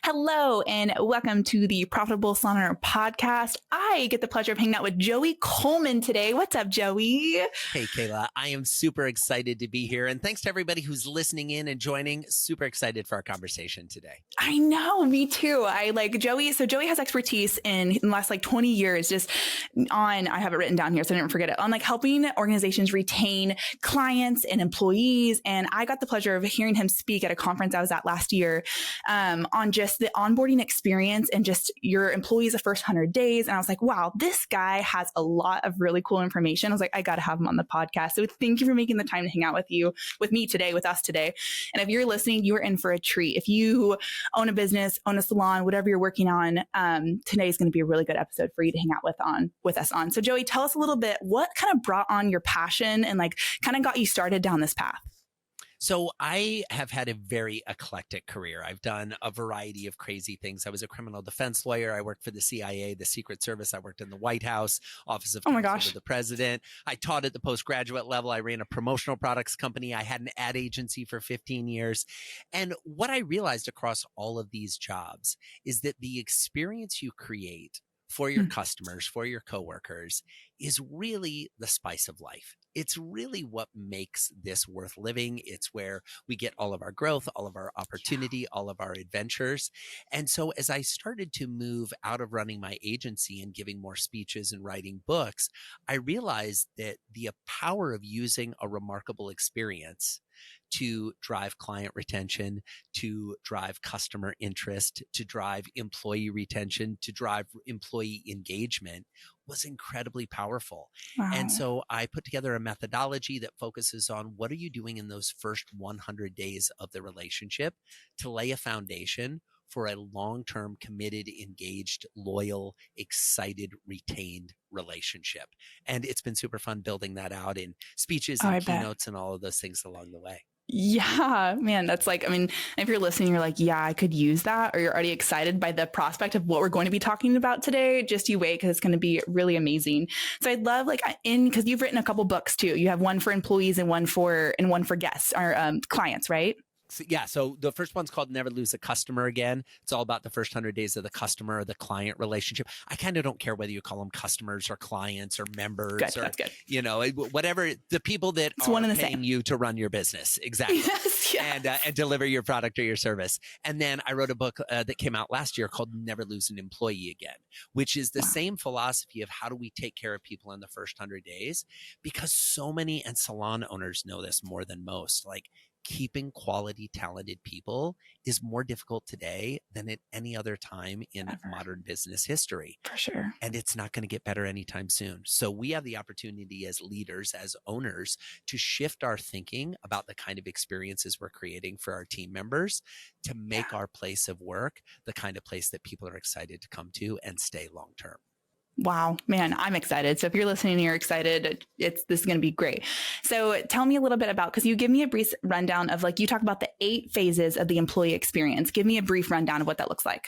Hello, and welcome to the Profitable Salon Owner podcast. I get the pleasure of hanging out with Joey Coleman today. What's up, Joey? Hey, Kayla. I am super excited to be here. And thanks to everybody who's listening in and joining. Super excited for our conversation today. I know, me too. I like Joey. So Joey has expertise in the last 20 years just on, I have it written down here so I didn't forget it, on helping organizations retain clients and employees. And I got the pleasure of hearing him speak at a conference I was at last year on just the onboarding experience and just your employees the first 100 days. And I was like, wow, this guy has a lot of really cool information. I was like, I got to have him on the podcast. So thank you for making the time to hang out with me today, with us today. And if you're listening, you are in for a treat. If you own a business, own a salon, whatever you're working on, today is going to be a really good episode for you to hang out with us on. So Joey, tell us a little bit, what kind of brought on your passion and kind of got you started down this path? So I have had a very eclectic career. I've done a variety of crazy things. I was a criminal defense lawyer. I worked for the CIA, the Secret Service. I worked in the White House, Office of Counsel to the President. I taught at the postgraduate level. I ran a promotional products company. I had an ad agency for 15 years. And what I realized across all of these jobs is that the experience you create for your customers, for your coworkers, is really the spice of life. It's really what makes this worth living. It's where we get all of our growth, all of our opportunity, all of our adventures. And so as I started to move out of running my agency and giving more speeches and writing books, I realized that the power of using a remarkable experience to drive client retention, to drive customer interest, to drive employee retention, to drive employee engagement was incredibly powerful. Wow. And so I put together a methodology that focuses on what are you doing in those first 100 days of the relationship to lay a foundation for a long-term, committed, engaged, loyal, excited, retained relationship. And it's been super fun building that out in speeches and keynotes and all of those things along the way. Yeah, man, that's if you're listening, you're like, yeah, I could use that, or you're already excited by the prospect of what we're going to be talking about today. Just you wait, because it's going to be really amazing. So I'd love because you've written a couple books too. You have one for employees and one for guests or clients, right? So the first one's called Never Lose a Customer Again. It's all about the first 100 days of the customer or the client relationship. I kind of don't care whether you call them customers or clients or members that's good. Whatever, the people that are paying you to run your business. Exactly. Yes. And deliver your product or your service. And then I wrote a book that came out last year called Never Lose an Employee Again, which is the same philosophy of how do we take care of people in the first 100 days? Because so many, and salon owners know this more than most, keeping quality, talented people is more difficult today than at any other time in modern business history. For sure. And it's not going to get better anytime soon. So we have the opportunity as leaders, as owners, to shift our thinking about the kind of experiences we're creating for our team members to make our place of work the kind of place that people are excited to come to and stay long term. Wow, man, I'm excited. So if you're listening and you're excited, this is going to be great. So tell me a little bit about, because you give me a brief rundown of you talk about the 8 phases of the employee experience. Give me a brief rundown of what that looks like.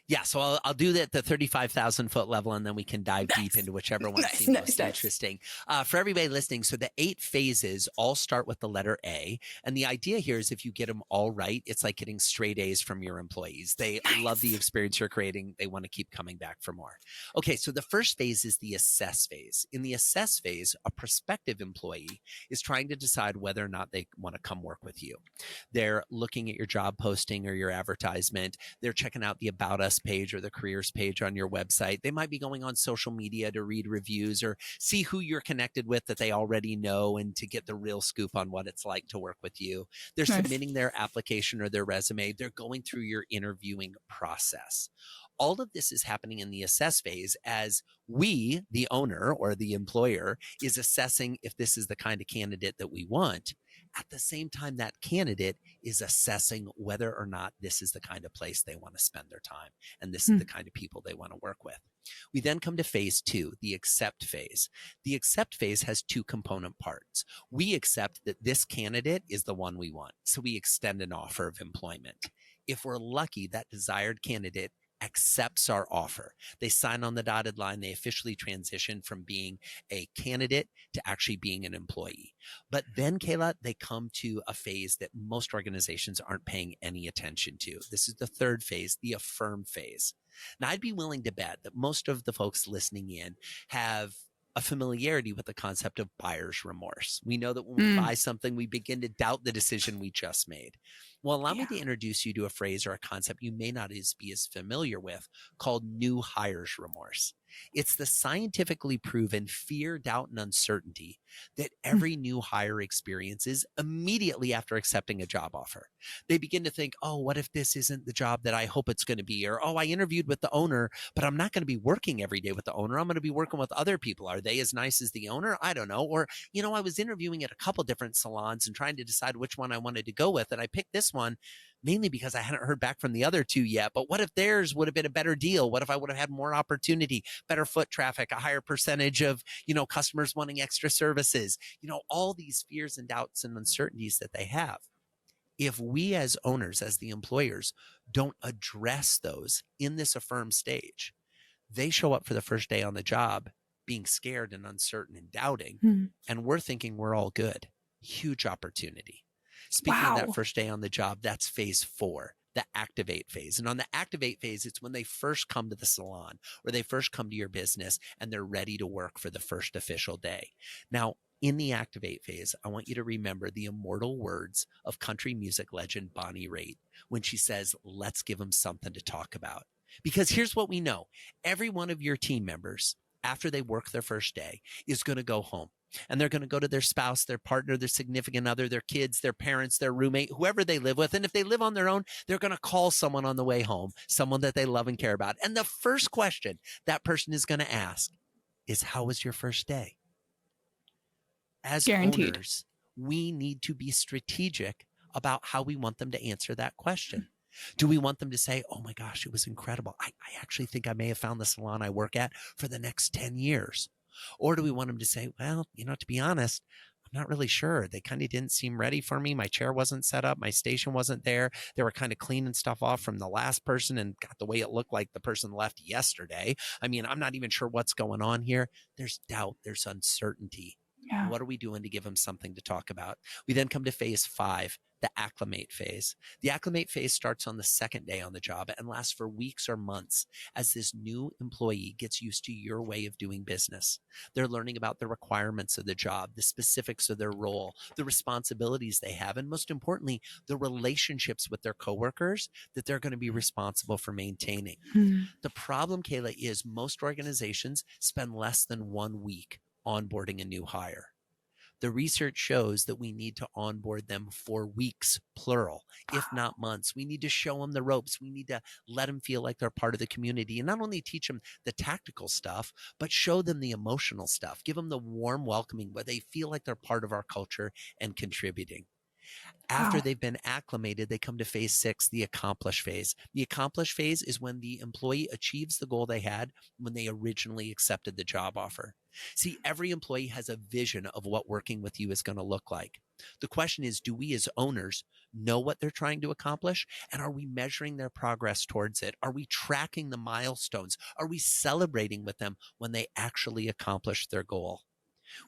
Yeah, so I'll do that at the 35,000 foot level, and then we can dive deep into whichever one seems most interesting. For everybody listening, so the 8 phases all start with the letter A. And the idea here is if you get them all right, it's like getting straight A's from your employees. They love the experience you're creating. They want to keep coming back for more. Okay, so the first phase is the assess phase. In the assess phase, a prospective employee is trying to decide whether or not they want to come work with you. They're looking at your job posting or your advertisement. They're checking out the About Us page or the careers page on your website. They might be going on social media to read reviews or see who you're connected with that they already know and to get the real scoop on what it's like to work with you. They're submitting their application or their resume. They're going through your interviewing process. All of this is happening in the assess phase as we, the owner or the employer, is assessing if this is the kind of candidate that we want. At the same time, that candidate is assessing whether or not this is the kind of place they want to spend their time and this is the kind of people they want to work with. We then come to phase 2, the accept phase. The accept phase has 2 component parts. We accept that this candidate is the one we want, so we extend an offer of employment. If we're lucky, that desired candidate accepts our offer. They sign on the dotted line. They officially transition from being a candidate to actually being an employee. But then, Kayla, they come to a phase that most organizations aren't paying any attention to. This is the third phase, the affirm phase. Now, I'd be willing to bet that most of the folks listening in have a familiarity with the concept of buyer's remorse. We know that when we buy something, we begin to doubt the decision we just made. Well, allow me to introduce you to a phrase or a concept you may not be as familiar with called new hires remorse. It's the scientifically proven fear, doubt, and uncertainty that every new hire experiences immediately after accepting a job offer. They begin to think, oh, what if this isn't the job that I hope it's going to be? Or, oh, I interviewed with the owner, but I'm not going to be working every day with the owner. I'm going to be working with other people. Are they as nice as the owner? I don't know. Or, I was interviewing at a couple different salons and trying to decide which one I wanted to go with. And I picked this one mainly because I hadn't heard back from the other two yet. But what if theirs would have been a better deal? What if I would have had more opportunity, better foot traffic, a higher percentage of, customers wanting extra services, all these fears and doubts and uncertainties that they have. If we as owners, as the employers, don't address those in this affirm stage, they show up for the first day on the job being scared and uncertain and doubting, and we're thinking we're all good. Huge opportunity. Speaking of that first day on the job, that's phase 4, the activate phase. And on the activate phase, it's when they first come to the salon or they first come to your business and they're ready to work for the first official day. Now, in the activate phase, I want you to remember the immortal words of country music legend Bonnie Raitt when she says, let's give them something to talk about. Because here's what we know. Every one of your team members, after they work their first day, is going to go home. And they're going to go to their spouse, their partner, their significant other, their kids, their parents, their roommate, whoever they live with. And if they live on their own, they're going to call someone on the way home, someone that they love and care about. And the first question that person is going to ask is, how was your first day? As Guaranteed. owners, we need to be strategic about how we want them to answer that question. Do we want them to say, oh my gosh, it was incredible. I actually think I may have found the salon I work at for the next 10 years. Or do we want them to say, well, to be honest, I'm not really sure. They kind of didn't seem ready for me. My chair wasn't set up. My station wasn't there. They were kind of cleaning stuff off from the last person and got the way it looked like the person left yesterday. I mean, I'm not even sure what's going on here. There's doubt. There's uncertainty. Yeah. What are we doing to give them something to talk about? We then come to phase 5, the acclimate phase. The acclimate phase starts on the second day on the job and lasts for weeks or months as this new employee gets used to your way of doing business. They're learning about the requirements of the job, the specifics of their role, the responsibilities they have, and most importantly, the relationships with their coworkers that they're going to be responsible for maintaining. The problem, Kayla, is most organizations spend less than 1 week onboarding a new hire. The research shows that we need to onboard them for weeks, plural, if not months. We need to show them the ropes. We need to let them feel like they're part of the community and not only teach them the tactical stuff, but show them the emotional stuff. Give them the warm welcoming where they feel like they're part of our culture and contributing. After they've been acclimated, they come to phase 6, the accomplish phase. The accomplish phase is when the employee achieves the goal they had when they originally accepted the job offer. See, every employee has a vision of what working with you is going to look like. The question is, do we as owners know what they're trying to accomplish? And are we measuring their progress towards it? Are we tracking the milestones? Are we celebrating with them when they actually accomplish their goal?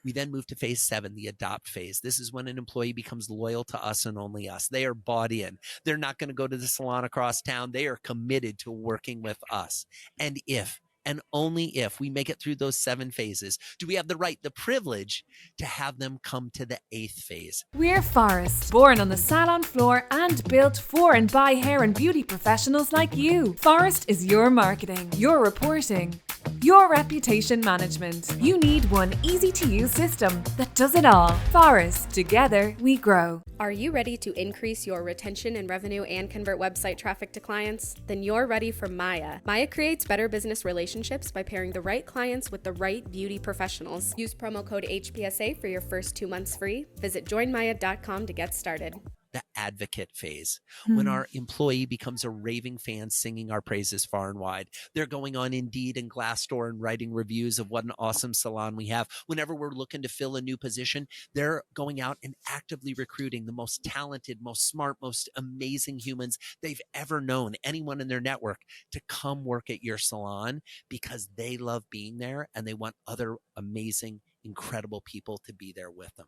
We then move to phase 7, the adopt phase. This is when an employee becomes loyal to us and only us. They are bought in. They're not going to go to the salon across town. They are committed to working with us. And if, and only if, we make it through those 7 phases, do we have the right, the privilege to have them come to the 8th phase. We're Forest, born on the salon floor and built for and by hair and beauty professionals like you. Forest is your marketing, your reporting, your reputation management. You need one easy-to-use system that does it all. Forest, together we grow. Are you ready to increase your retention and revenue and convert website traffic to clients? Then you're ready for Maya. Maya creates better business relationships by pairing the right clients with the right beauty professionals. Use promo code HPSA for your first 2 months free. Visit joinmaya.com to get started. the advocate phase, when Hmm. our employee becomes a raving fan singing our praises far and wide. They're going on Indeed and Glassdoor and writing reviews of what an awesome salon we have. Whenever we're looking to fill a new position, they're going out and actively recruiting the most talented, most smart, most amazing humans they've ever known, anyone in their network, to come work at your salon because they love being there and they want other amazing, incredible people to be there with them.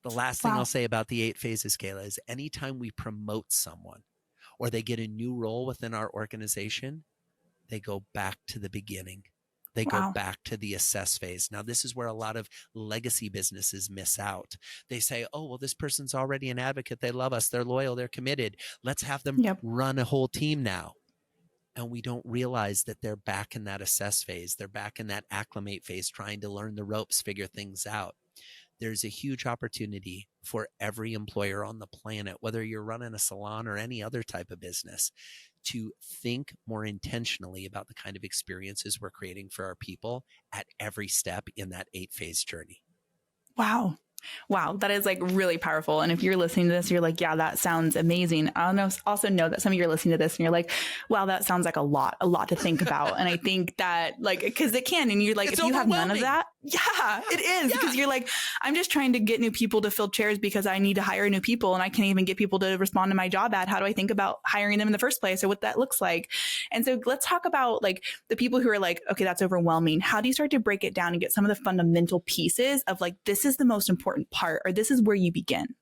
The last thing Wow. I'll say about the 8 phases, Kayla, is anytime we promote someone or they get a new role within our organization, they go back to the beginning. They go Wow. back to the assess phase. Now, this is where a lot of legacy businesses miss out. They say, oh, well, this person's already an advocate. They love us. They're loyal. They're committed. Let's have them Yep. run a whole team now. And we don't realize that they're back in that assess phase. They're back in that acclimate phase, trying to learn the ropes, figure things out. There's a huge opportunity for every employer on the planet, whether you're running a salon or any other type of business, to think more intentionally about the kind of experiences we're creating for our people at every step in that 8-phase journey. Wow. Wow, that is like really powerful. And if you're listening to this, you're like, yeah, that sounds amazing. I also know that some of you are listening to this and you're like, wow, that sounds like a lot to think about. And I think that like, because it can, and you're like, It's if you have none of overwhelming. that, yeah, it is. Because you're like, I'm just trying to get new people to fill chairs because I need to hire new people and I can't even get people to respond to my job ad. How do I think about hiring them in the first place or what that looks like? And so let's talk about like the people who are like, okay, that's overwhelming. How do you start to break it down and get some of the fundamental pieces of like, this is the most important part, or this is where you begin?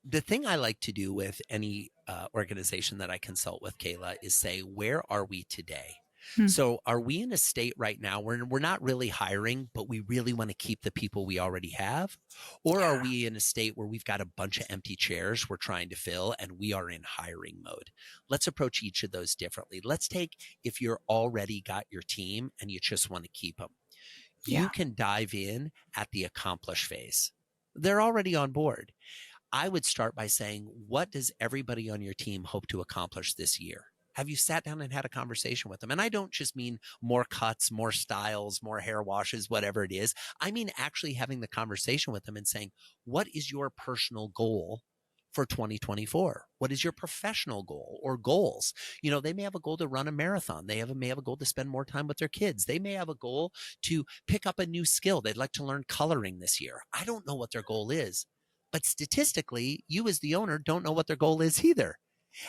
The thing I like to do with any organization that I consult with, Kayla, is say, where are we today? So are we in a state right now where we're not really hiring, but we really want to keep the people we already have? Or are we in a state where we've got a bunch of empty chairs we're trying to fill and we are in hiring mode? Let's approach each of those differently. Let's take, if you're already got your team and you just want to keep them, you can dive in at the accomplish phase. They're already on board. I would start by saying, what does everybody on your team hope to accomplish this year? Have you sat down and had a conversation with them? And I don't just mean more cuts, more styles, more hair washes, whatever it is. I mean actually having the conversation with them and saying, what is your personal goal for 2024? What is your professional goal or goals? You know, they may have a goal to run a marathon. They may have a goal to spend more time with their kids. They may have a goal to pick up a new skill. They'd like to learn coloring this year. I don't know what their goal is, but statistically, you as the owner don't know what their goal is either.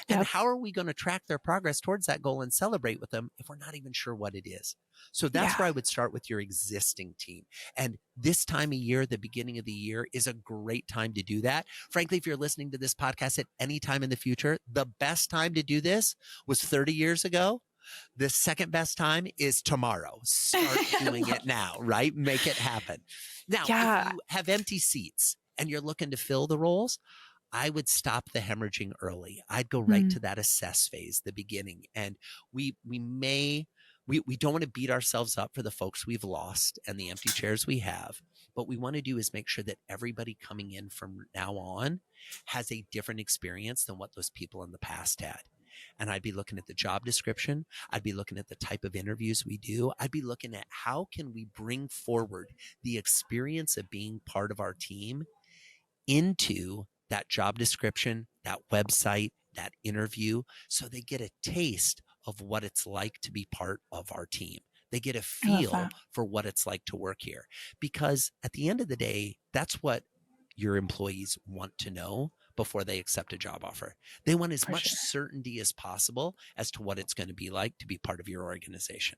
And how are we going to track their progress towards that goal and celebrate with them if we're not even sure what it is? So that's where I would start with your existing team. And this time of year, the beginning of the year, is a great time to do that. Frankly, if you're listening to this podcast at any time in the future, the best time to do this was 30 years ago. The second best time is tomorrow. Start doing it now, right? Make it happen. Now, if you have empty seats and you're looking to fill the roles, I would stop the hemorrhaging early. I'd go right to that assess phase, the beginning. And we don't want to beat ourselves up for the folks we've lost and the empty chairs we have. What we want to do is make sure that everybody coming in from now on has a different experience than what those people in the past had. And I'd be looking at the job description. I'd be looking at the type of interviews we do. I'd be looking at how can we bring forward the experience of being part of our team into that job description, that website, that interview, so they get a taste of what it's like to be part of our team. They get a feel for what it's like to work here. Because at the end of the day, that's what your employees want to know before they accept a job offer. They want as much certainty as possible as to what it's going to be like to be part of your organization.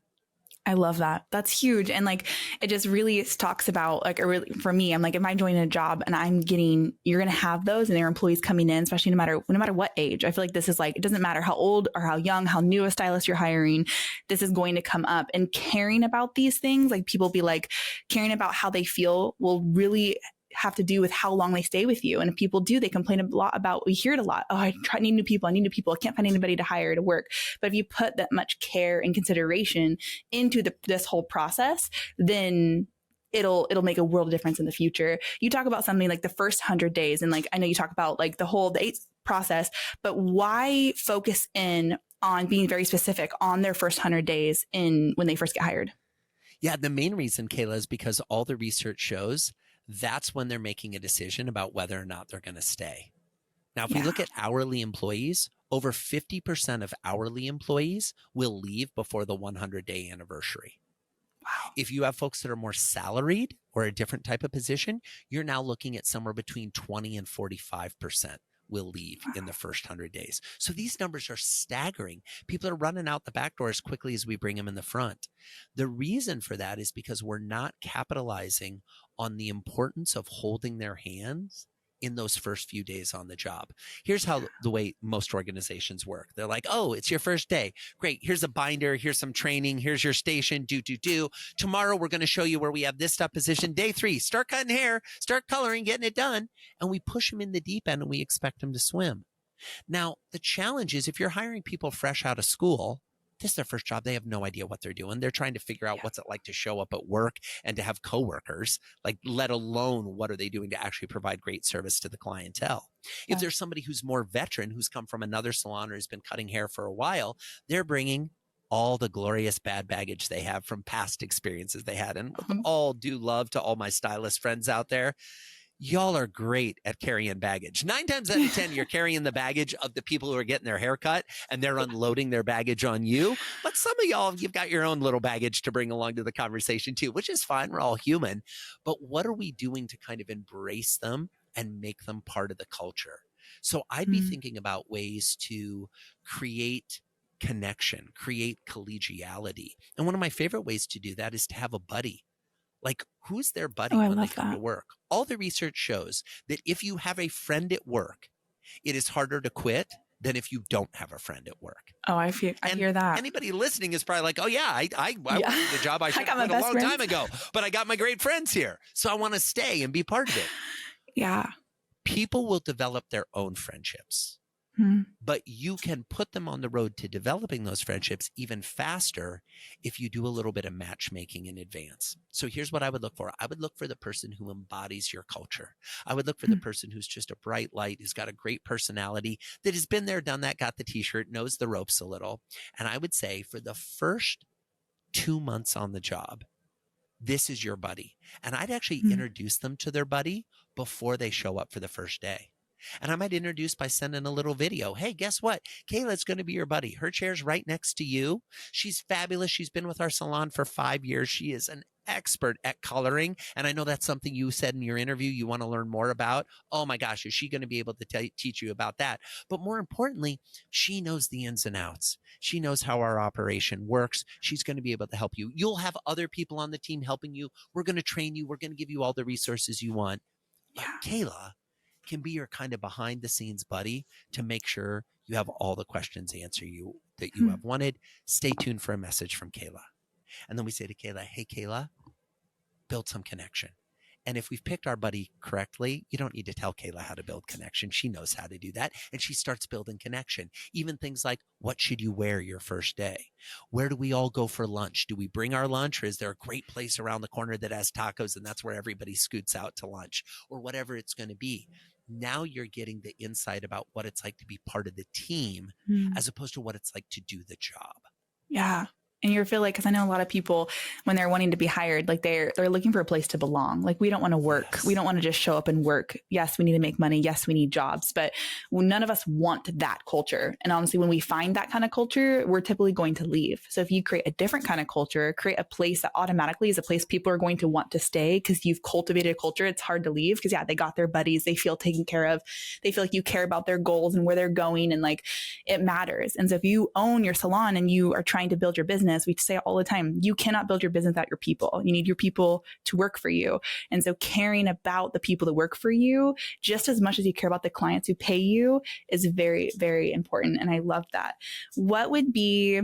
I love that. That's huge. And like, it just really talks about like, for me, I'm like, if I'm joining a job and you're going to have those and their employees coming in, especially no matter what age. I feel like this is like, it doesn't matter how old or how young, how new a stylist you're hiring, this is going to come up. And caring about these things, like people be like, caring about how they feel will really have to do with how long they stay with you. And if people do, they complain a lot about, we hear it a lot. Oh, I need new people. I need new people. I can't find anybody to hire to work. But if you put that much care and consideration into this whole process, then it'll make a world of difference in the future. You talk about something like the first 100 days. And like, I know you talk about like the 8 process, but why focus in on being very specific on their first 100 days when they first get hired? Yeah. The main reason, Kayla, is because all the research shows that's when they're making a decision about whether or not they're going to stay. Now, if we look at hourly employees, over 50% of hourly employees will leave before the 100-day anniversary. Wow. If you have folks that are more salaried or a different type of position, you're now looking at somewhere between 20 and 45% will leave in the first 100 days. So these numbers are staggering. People are running out the back door as quickly as we bring them in the front. The reason for that is because we're not capitalizing on the importance of holding their hands in those first few days on the job. Here's how the way most organizations work. They're like, oh, it's your first day. Great. Here's a binder. Here's some training. Here's your station. Do. Tomorrow, we're going to show you where we have this stuff position. Day 3, start cutting hair, start coloring, getting it done. And we push them in the deep end and we expect them to swim. Now, the challenge is if you're hiring people fresh out of school, this is their first job. They have no idea what they're doing. They're trying to figure out what's it like to show up at work and to have coworkers, like let alone what are they doing to actually provide great service to the clientele. If there's somebody who's more veteran, who's come from another salon or has been cutting hair for a while, they're bringing all the glorious bad baggage they have from past experiences they had. And with all due love to all my stylist friends out there, y'all are great at carrying baggage. 9 times out of 10, you're carrying the baggage of the people who are getting their hair cut and they're unloading their baggage on you. But some of y'all, you've got your own little baggage to bring along to the conversation too, which is fine. We're all human. But what are we doing to kind of embrace them and make them part of the culture? So I'd be thinking about ways to create connection, create collegiality. And one of my favorite ways to do that is to have a buddy. Like, who's their buddy when they come to work? All the research shows that if you have a friend at work, it is harder to quit than if you don't have a friend at work. Oh, I hear that. Anybody listening is probably like, oh yeah, I went to the job I should have quit a long time ago, but I got my great friends here. So I want to stay and be part of it. Yeah. People will develop their own friendships. But you can put them on the road to developing those friendships even faster if you do a little bit of matchmaking in advance. So here's what I would look for. I would look for the person who embodies your culture. I would look for the person who's just a bright light, who's got a great personality, that has been there, done that, got the t-shirt, knows the ropes a little. And I would say for the first 2 months on the job, this is your buddy. And I'd actually introduce them to their buddy before they show up for the first day. And I might introduce by sending a little video. Hey, guess what? Kayla's going to be your buddy. Her chair's right next to you. She's fabulous. She's been with our salon for 5 years. She is an expert at coloring. And I know that's something you said in your interview you want to learn more about. Oh my gosh, is she going to be able to teach you about that? But more importantly, she knows the ins and outs. She knows how our operation works. She's going to be able to help you. You'll have other people on the team helping you. We're going to train you. We're going to give you all the resources you want. But Kayla can be your kind of behind the scenes buddy to make sure you have all the questions answered that you have wanted. Stay tuned for a message from Kayla. And then we say to Kayla, hey, Kayla, build some connection. And if we've picked our buddy correctly, you don't need to tell Kayla how to build connection. She knows how to do that. And she starts building connection. Even things like, what should you wear your first day? Where do we all go for lunch? Do we bring our lunch, or is there a great place around the corner that has tacos and that's where everybody scoots out to lunch, or whatever it's going to be? Now you're getting the insight about what it's like to be part of the team as opposed to what it's like to do the job. Yeah. And you feel like, because I know a lot of people, when they're wanting to be hired, like they're looking for a place to belong. Like, we don't want to work. Yes. We don't want to just show up and work. Yes, we need to make money. Yes, we need jobs, but none of us want that culture. And honestly, when we find that kind of culture, we're typically going to leave. So if you create a different kind of culture, create a place that automatically is a place people are going to want to stay because you've cultivated a culture, it's hard to leave because they got their buddies. They feel taken care of. They feel like you care about their goals and where they're going, and like it matters. And so if you own your salon and you are trying to build your business, we say all the time, you cannot build your business without your people. You need your people to work for you. And so caring about the people that work for you just as much as you care about the clients who pay you is very, very important. And I love that. What would be,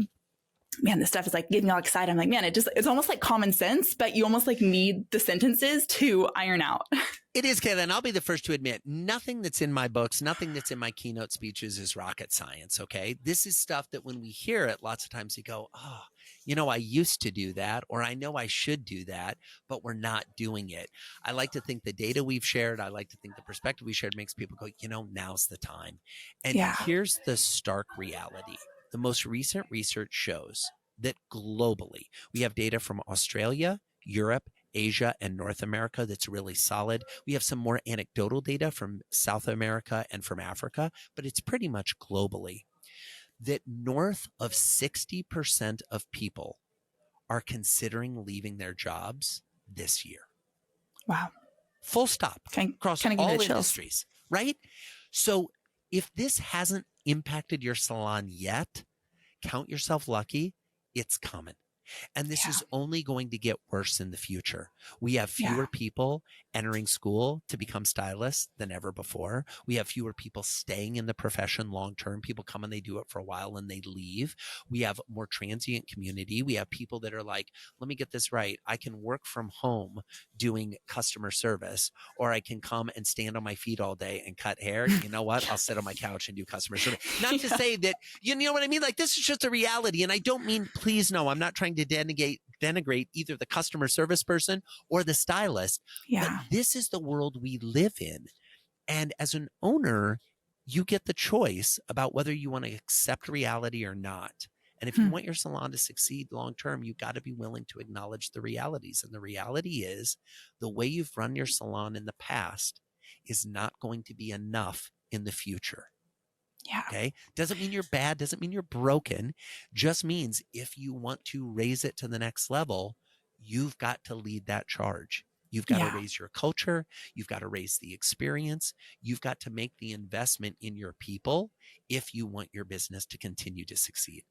man, this stuff is like getting all excited. I'm like, man, it's almost like common sense, but you almost like need the sentences to iron out. It is, Kayla, and I'll be the first to admit, nothing that's in my books, nothing that's in my keynote speeches is rocket science, okay? This is stuff that when we hear it, lots of times you go, oh, I used to do that, or I know I should do that, but we're not doing it. I like to think the data we've shared, I like to think the perspective we shared makes people go, now's the time. And here's the stark reality. The most recent research shows that globally, we have data from Australia, Europe, Asia and North America that's really solid. We have some more anecdotal data from South America and from Africa, but it's pretty much globally that north of 60% of people are considering leaving their jobs this year. Wow. Full stop. Across all industries, right? So if this hasn't impacted your salon yet, count yourself lucky. It's coming. And this is only going to get worse in the future. We have fewer people entering school to become stylists than ever before. We have fewer people staying in the profession long-term. People come and they do it for a while and they leave. We have more transient community. We have people that are like, let me get this right. I can work from home doing customer service, or I can come and stand on my feet all day and cut hair. You know what? I'll sit on my couch and do customer service. Not to say that, you know what I mean? Like, this is just a reality. And I don't mean, please, no, I'm not trying to denigrate either the customer service person or the stylist. But this is the world we live in. And as an owner, you get the choice about whether you want to accept reality or not. And if you want your salon to succeed long-term, you've got to be willing to acknowledge the realities. And the reality is the way you've run your salon in the past is not going to be enough in the future. Yeah. Okay. Doesn't mean you're bad. Doesn't mean you're broken. Just means if you want to raise it to the next level, you've got to lead that charge. You've got to raise your culture. You've got to raise the experience. You've got to make the investment in your people if you want your business to continue to succeed.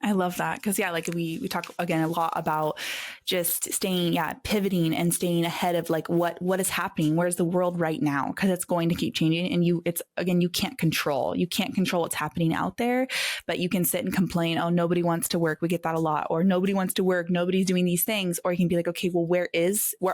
I love that. Because like we talk again a lot about just staying, pivoting and staying ahead of like what is happening. Where's the world right now? Because it's going to keep changing, and you can't control what's happening out there, but you can sit and complain, oh, nobody wants to work. We get that a lot. Or nobody wants to work. Nobody's doing these things. Or you can be like, okay, well, where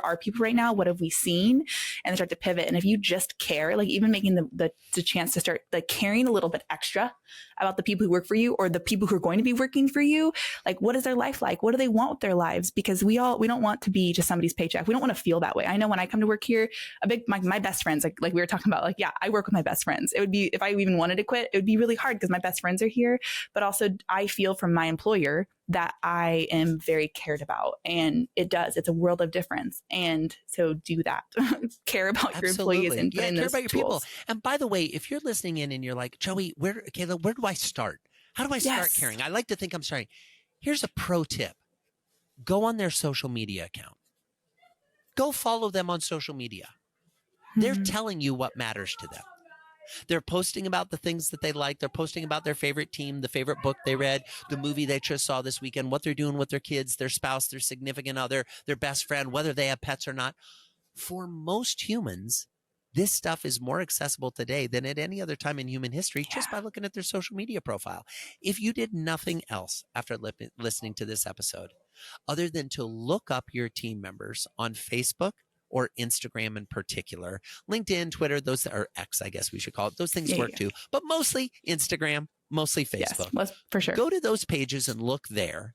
are people right now? What have we seen? And then start to pivot. And if you just care, like even making the chance to start like caring a little bit extra about the people who work for you, or the people who are going to be working for you, like what is their life like? What do they want with their lives? Because we don't want to be just somebody's paycheck. We don't want to feel that way. I know when I come to work here, my best friends, like we were talking about, I work with my best friends. It would be, if I even wanted to quit, it would be really hard because my best friends are here, but also I feel from my employer that I am very cared about, and it's a world of difference. And so do that. Care about your employees and care about your people. And by the way, if you're listening in and you're like, Joey, Kayla, where do I start? How do I start caring? I like to think I'm starting. Here's a pro tip. Go on their social media account. Go follow them on social media. They're telling you what matters to them. They're posting about the things that they like. They're posting about their favorite team, the favorite book they read, the movie they just saw this weekend, what they're doing with their kids, their spouse, their significant other, their best friend, whether they have pets or not. For most humans, this stuff is more accessible today than at any other time in human history, just by looking at their social media profile. If you did nothing else after listening to this episode, other than to look up your team members on Facebook or Instagram in particular, LinkedIn, Twitter, those are X, I guess we should call it. Those things work too, but mostly Instagram, mostly Facebook. Yes, for sure. Go to those pages and look there,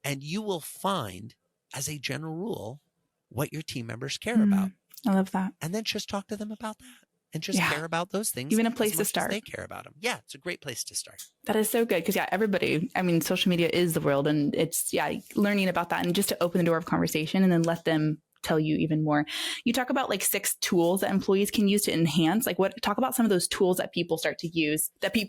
and you will find, as a general rule, what your team members care about. I love that. And then just talk to them about that and just care about those things. Even a place to start. They care about them. Yeah, it's a great place to start. That is so good. Because everybody, social media is the world, and it's, learning about that and just to open the door of conversation and then let them tell you even more. You talk about 6 tools that employees can use to enhance, talk about some of those tools that people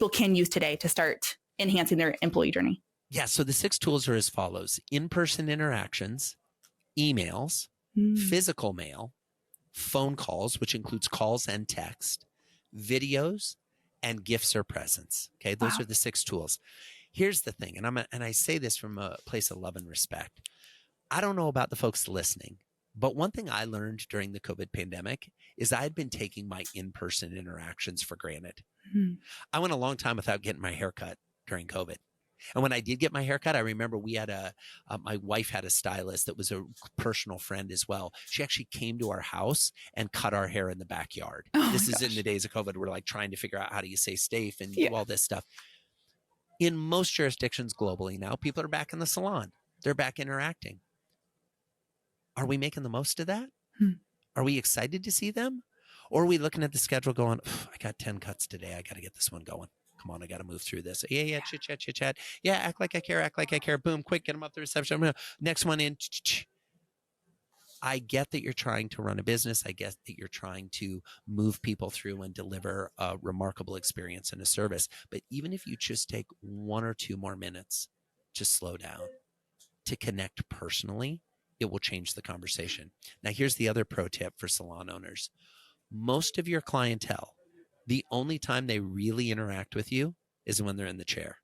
can use today to start enhancing their employee journey. Yeah. So the 6 tools are as follows: in-person interactions, emails, physical mail, phone calls, which includes calls and text, videos, and gifts or presents. Okay. Those are the 6 tools. Here's the thing. And I say this from a place of love and respect. I don't know about the folks listening, but one thing I learned during the COVID pandemic is I had been taking my in-person interactions for granted. I went a long time without getting my hair cut during COVID. And when I did get my haircut, I remember we had my wife had a stylist that was a personal friend as well. She actually came to our house and cut our hair in the backyard. This is in the days of COVID. We're trying to figure out how do you stay safe and do all this stuff. In most jurisdictions globally now, people are back in the salon. They're back interacting. Are we making the most of that? Are we excited to see them? Or are we looking at the schedule going, I got 10 cuts today. I got to get this one going. Come on, I got to move through this. Yeah, chit chat. Yeah, act like I care. Boom, quick, get them up the reception. Next one in. I get that you're trying to run a business. I get that you're trying to move people through and deliver a remarkable experience and a service. But even if you just take 1 or 2 more minutes to slow down, to connect personally, it will change the conversation. Now, here's the other pro tip for salon owners. Most of your clientele, the only time they really interact with you is when they're in the chair.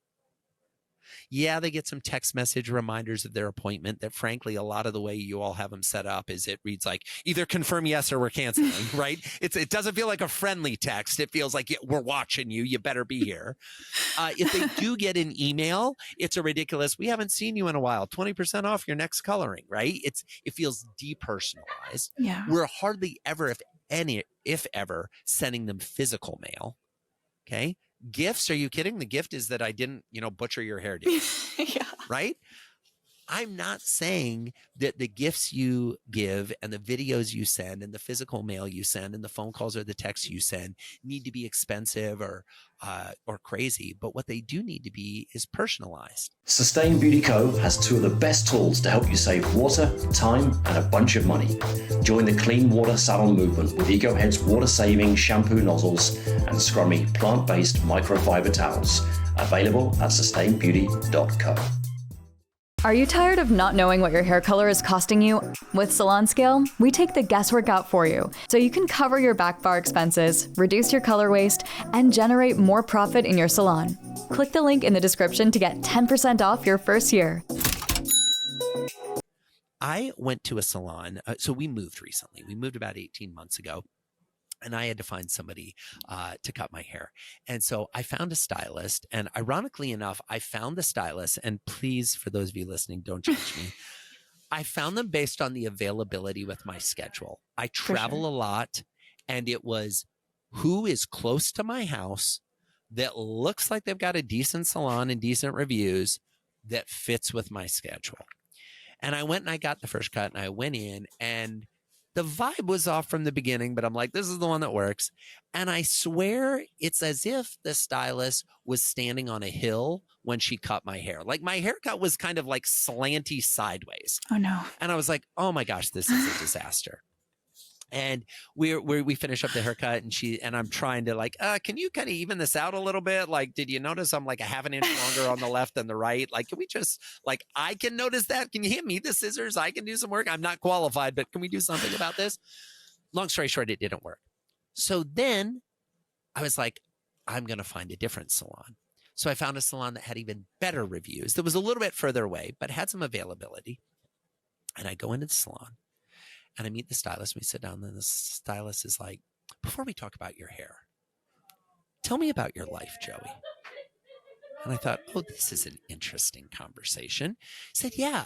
Yeah, they get some text message reminders of their appointment that, frankly, a lot of the way you all have them set up is it reads like either confirm yes or we're canceling, right? It doesn't feel like a friendly text. It feels like we're watching you. You better be here. If they do get an email, it's a ridiculous, we haven't seen you in a while, 20% off your next coloring, right? It feels depersonalized. Yeah. We're hardly ever, if ever, sending them physical mail. Okay. Gifts, are you kidding? The gift is that I didn't, butcher your hairdo. Yeah. Right? I'm not saying that the gifts you give and the videos you send and the physical mail you send and the phone calls or the texts you send need to be expensive or crazy. But what they do need to be is personalized. Sustain Beauty Co. has 2 of the best tools to help you save water, time, and a bunch of money. Join the clean water salon movement with EcoHead's water-saving shampoo nozzles and scrummy plant-based microfiber towels. Available at sustainbeauty.co. Are you tired of not knowing what your hair color is costing you? With Salon Scale, we take the guesswork out for you, so you can cover your back bar expenses, reduce your color waste, and generate more profit in your salon. Click the link in the description to get 10% off your first year. I went to a salon. So we moved recently. We moved about 18 months ago. And I had to find somebody to cut my hair. And so I found a stylist. And ironically enough, I found the stylist. And please, for those of you listening, don't judge me. I found them based on the availability with my schedule. I travel a lot. And it was who is close to my house that looks like they've got a decent salon and decent reviews that fits with my schedule. And I went and I got the first cut and I went in and the vibe was off from the beginning, but I'm like, this is the one that works. And I swear it's as if the stylist was standing on a hill when she cut my hair. Like my haircut was kind of like slanty sideways. Oh, no. And I was like, oh my gosh, this is a disaster. And we finish up the haircut and I'm trying to like, can you kind of even this out a little bit? Like, did you notice I'm like a half an inch longer on the left than the right? Like, can we just like, I can notice that. Can you hand me the scissors? I can do some work. I'm not qualified, but can we do something about this? Long story short, it didn't work. So then I was like, I'm going to find a different salon. So I found a salon that had even better reviews. That was a little bit further away, but had some availability. And I go into the salon. And I meet the stylist. We sit down, and the stylist is like, before we talk about your hair, tell me about your life, Joey. And I thought, oh, this is an interesting conversation. He said, yeah,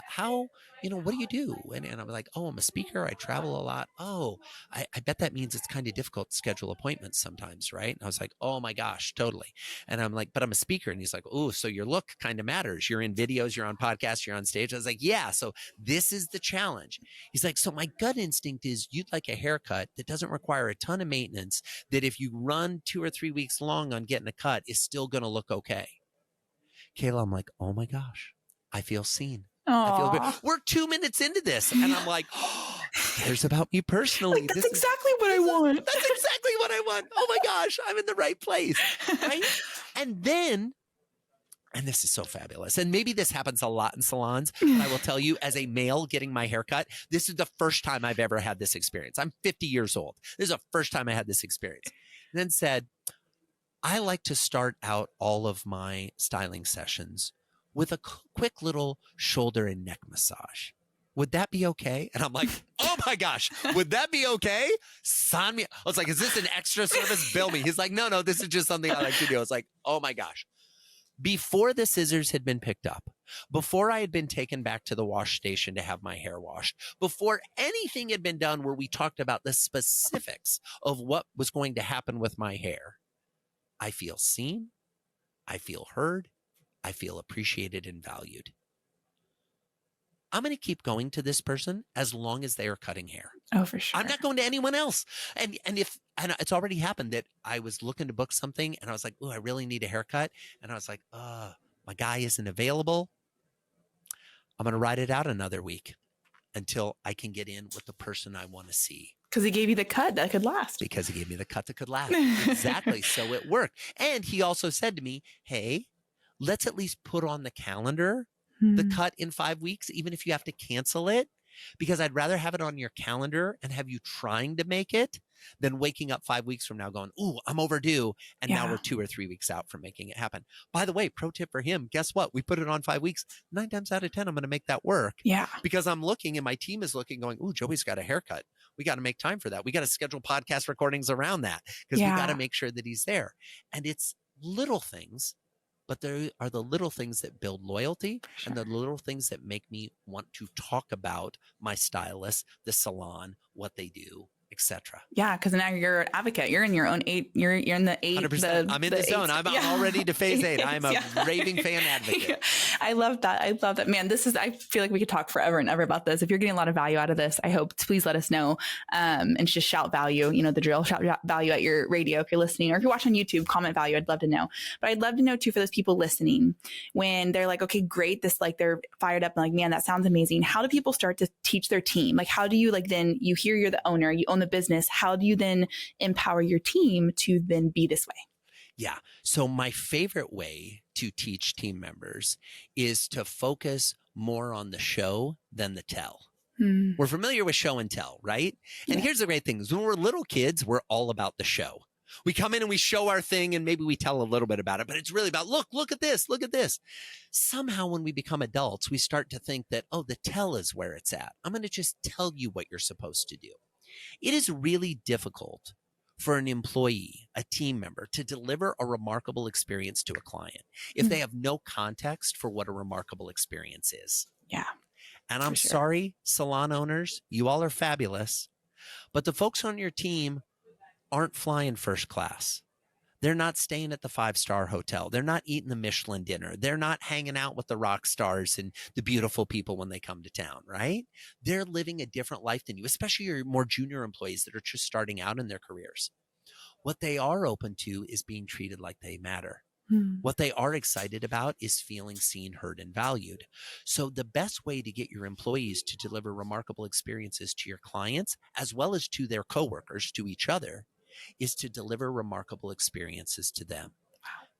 what do you do? And I'm like, oh, I'm a speaker. I travel a lot. Oh, I bet that means it's kind of difficult to schedule appointments sometimes, right? And I was like, oh my gosh, totally. And I'm like, but I'm a speaker. And he's like, oh, so your look kind of matters. You're in videos, you're on podcasts, you're on stage. I was like, yeah, so this is the challenge. He's like, so my gut instinct is you'd like a haircut that doesn't require a ton of maintenance, that if you run 2 or 3 weeks long on getting a cut is still going to look okay. Kayla, I'm like, oh my gosh, I feel seen. We're 2 minutes into this. And I'm like, oh, cares about me personally. Like, that's exactly what I want. That's exactly what I want. Oh my gosh, I'm in the right place. Right? And this is so fabulous. And maybe this happens a lot in salons. But I will tell you, as a male getting my haircut, this is the first time I've ever had this experience. I'm 50 years old. This is the first time I had this experience. And then said, I like to start out all of my styling sessions with a quick little shoulder and neck massage. Would that be okay? And I'm like, oh my gosh, would that be okay? Sign me. I was like, is this an extra service? Bill me. He's like, no, this is just something I like to do. I was like, oh my gosh. Before the scissors had been picked up, before I had been taken back to the wash station to have my hair washed, before anything had been done where we talked about the specifics of what was going to happen with my hair, I feel seen, I feel heard, I feel appreciated and valued. I'm going to keep going to this person as long as they are cutting hair. Oh, for sure. I'm not going to anyone else. And it's already happened that I was looking to book something and I was like, oh, I really need a haircut. And I was like, my guy isn't available. I'm going to ride it out another week. until I can get in with the person I want to see. Because he gave you the cut that could last. Because he gave me the cut that could last. Exactly. So it worked. And he also said to me, hey, let's at least put on the calendar the cut in 5 weeks, even if you have to cancel it, because I'd rather have it on your calendar and have you trying to make it than waking up 5 weeks from now going, ooh, I'm overdue. And now we're 2 or 3 weeks out from making it happen. By the way, pro tip for him, guess what? We put it on 5 weeks. 9 times out of 10, I'm going to make that work. Yeah. Because I'm looking and my team is looking going, ooh, Joey's got a haircut. We got to make time for that. We got to schedule podcast recordings around that because we got to make sure that he's there. And it's little things, but there are the little things that build loyalty and the little things that make me want to talk about my stylist, the salon, what they do, etc. Yeah, because now you're an advocate. You're in your own 8. You're in the 8. 100%. I'm in the zone. I'm all ready to phase 8. I'm a raving fan advocate. Yeah. I love that. I love that. Man, I feel like we could talk forever and ever about this. If you're getting a lot of value out of this, I hope please let us know. And just shout value, the drill, shout value at your radio if you're listening, or if you're watching on YouTube, comment value. I'd love to know. But I'd love to know too, for those people listening, when they're like, okay, great. This, like, they're fired up and like, man, that sounds amazing. How do people start to teach their team? Like, how do you, like, then you hear you're the owner, you own the business. How do you then empower your team to then be this way? Yeah. So my favorite way to teach team members is to focus more on the show than the tell. We're familiar with show and tell, right? And here's the great thing is when we're little kids, we're all about the show. We come in and we show our thing and maybe we tell a little bit about it, but it's really about, look at this, look at this. Somehow when we become adults, we start to think that, oh, the tell is where it's at. I'm going to just tell you what you're supposed to do. It is really difficult for an employee, a team member, to deliver a remarkable experience to a client if they have no context for what a remarkable experience is. Yeah. And I'm sorry, salon owners, you all are fabulous, but the folks on your team aren't flying first class. They're not staying at the 5-star hotel. They're not eating the Michelin dinner. They're not hanging out with the rock stars and the beautiful people when they come to town, right? They're living a different life than you, especially your more junior employees that are just starting out in their careers. What they are open to is being treated like they matter. What they are excited about is feeling seen, heard, and valued. So the best way to get your employees to deliver remarkable experiences to your clients, as well as to their coworkers, to each other, is to deliver remarkable experiences to them.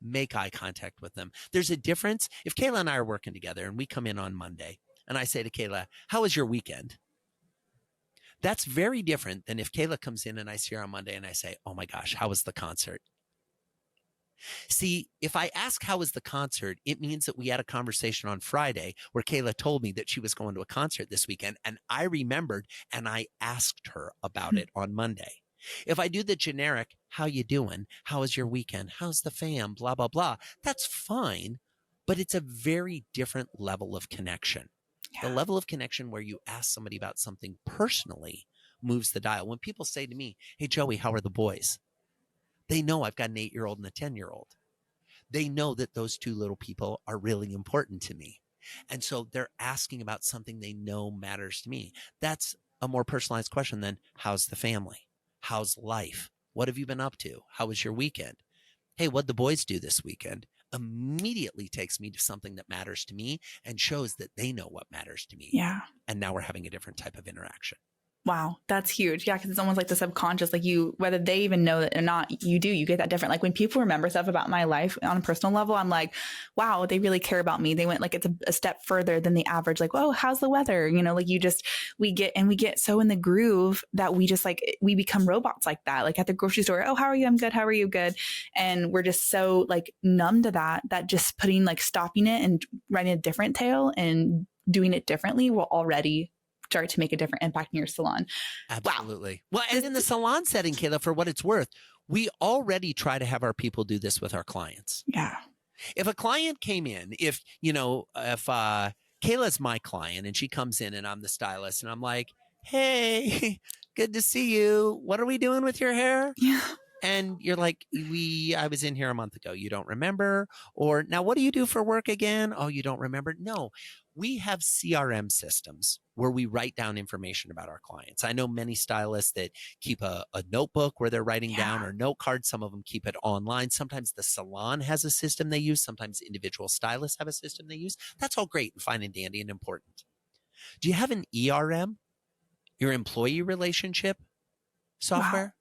Make eye contact with them. There's a difference. If Kayla and I are working together and we come in on Monday and I say to Kayla, how was your weekend? That's very different than if Kayla comes in and I see her on Monday and I say, oh my gosh, how was the concert? See, if I ask how was the concert, it means that we had a conversation on Friday where Kayla told me that she was going to a concert this weekend and I remembered and I asked her about it on Monday. If I do the generic, how you doing? How was your weekend? How's the fam? Blah, blah, blah. That's fine, but it's a very different level of connection. Yeah. The level of connection where you ask somebody about something personally moves the dial. When people say to me, hey, Joey, how are the boys? They know I've got an 8-year-old and a 10-year-old. They know that those two little people are really important to me. And so they're asking about something they know matters to me. That's a more personalized question than how's the family? How's life? What have you been up to? How was your weekend? Hey, what'd the boys do this weekend? Immediately takes me to something that matters to me and shows that they know what matters to me. Yeah. And now we're having a different type of interaction. Wow, that's huge. Yeah, because it's almost like the subconscious, like you, whether they even know it or not, you get that different. Like when people remember stuff about my life on a personal level, I'm like, wow, they really care about me. They went like, it's a step further than the average. Like, oh, how's the weather? Like we get so in the groove that we just like, we become robots like that. Like at the grocery store, oh, how are you? I'm good. How are you? Good. And we're just so like numb to that just putting like stopping it and writing a different tale and doing it differently will already start to make a different impact in your salon. Absolutely. Wow. Well, and in the salon setting, Kayla, for what it's worth, we already try to have our people do this with our clients. Yeah. If a client came in, if Kayla's my client and she comes in and I'm the stylist and I'm like, hey, good to see you. What are we doing with your hair? Yeah. And you're like, I was in here a month ago. You don't remember? Or now what do you do for work again? Oh, you don't remember? No, we have CRM systems where we write down information about our clients. I know many stylists that keep a notebook where they're writing down or note cards. Some of them keep it online. Sometimes the salon has a system they use. Sometimes individual stylists have a system they use. That's all great and fine and dandy and important. Do you have an ERM, your employee relationship software? Wow.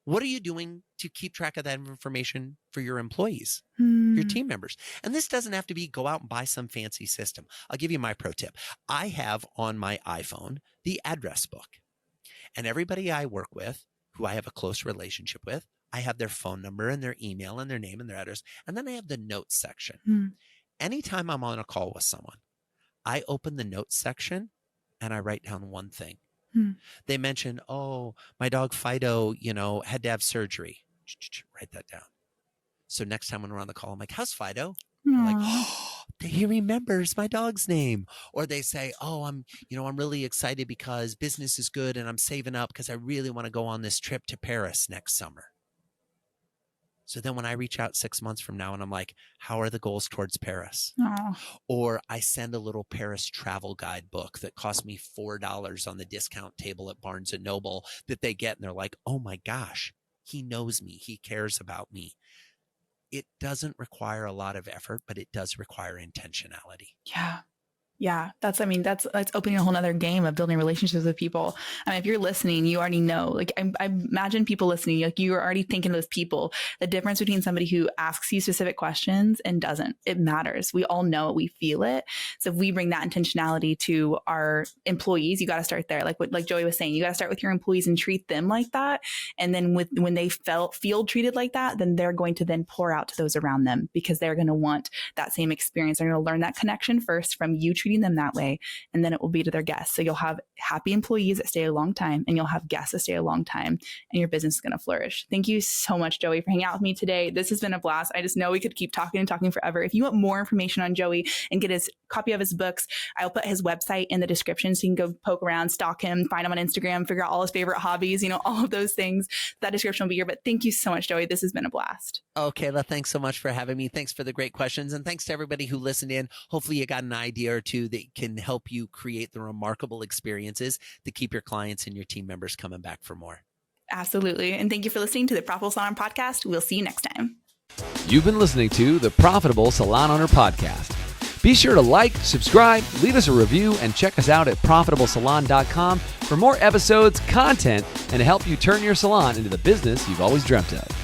What are you doing to keep track of that information for your employees, your team members? And this doesn't have to be go out and buy some fancy system. I'll give you my pro tip. I have on my iPhone the address book. And everybody I work with, who I have a close relationship with, I have their phone number and their email and their name and their address. And then I have the notes section. Anytime I'm on a call with someone, I open the notes section and I write down one thing. They mentioned, oh, my dog Fido, had to have surgery. Write that down. So next time when we're on the call, I'm like, how's Fido? They're like, oh, he remembers my dog's name. Or they say, oh, I'm really excited because business is good and I'm saving up because I really want to go on this trip to Paris next summer. So then when I reach out 6 months from now and I'm like, how are the goals towards Paris? Or I send a little Paris travel guide book that cost me $4 on the discount table at Barnes & Noble that they get. And they're like, oh my gosh, he knows me. He cares about me. It doesn't require a lot of effort, but it does require intentionality. Yeah, that's opening a whole nother game of building relationships with people. I mean, if you're listening, you already know, like I imagine people listening, like you are already thinking of those people. The difference between somebody who asks you specific questions and doesn't, it matters. We all know it, we feel it. So if we bring that intentionality to our employees, you got to start there. Like Joey was saying, you got to start with your employees and treat them like that. And then when they feel treated like that, then they're going to then pour out to those around them because they're going to want that same experience. They're going to learn that connection first from you treating them that way, and then it will be to their guests. So you'll have happy employees that stay a long time, and you'll have guests that stay a long time, and your business is going to flourish. Thank you so much, Joey, for hanging out with me today. This has been a blast. I just know we could keep talking and talking forever. If you want more information on Joey and get his copy of his books, I'll put his website in the description so you can go poke around, stalk him, find him on Instagram, figure out all his favorite hobbies, all of those things. That description will be here. But thank you so much, Joey. This has been a blast. Oh, Kayla, thanks so much for having me. Thanks for the great questions. And thanks to everybody who listened in. Hopefully you got an idea or two that can help you create the remarkable experiences that keep your clients and your team members coming back for more. Absolutely. And thank you for listening to the Profitable Salon Podcast. We'll see you next time. You've been listening to the Profitable Salon Owner Podcast. Be sure to like, subscribe, leave us a review, and check us out at profitablesalon.com for more episodes, content, and to help you turn your salon into the business you've always dreamt of.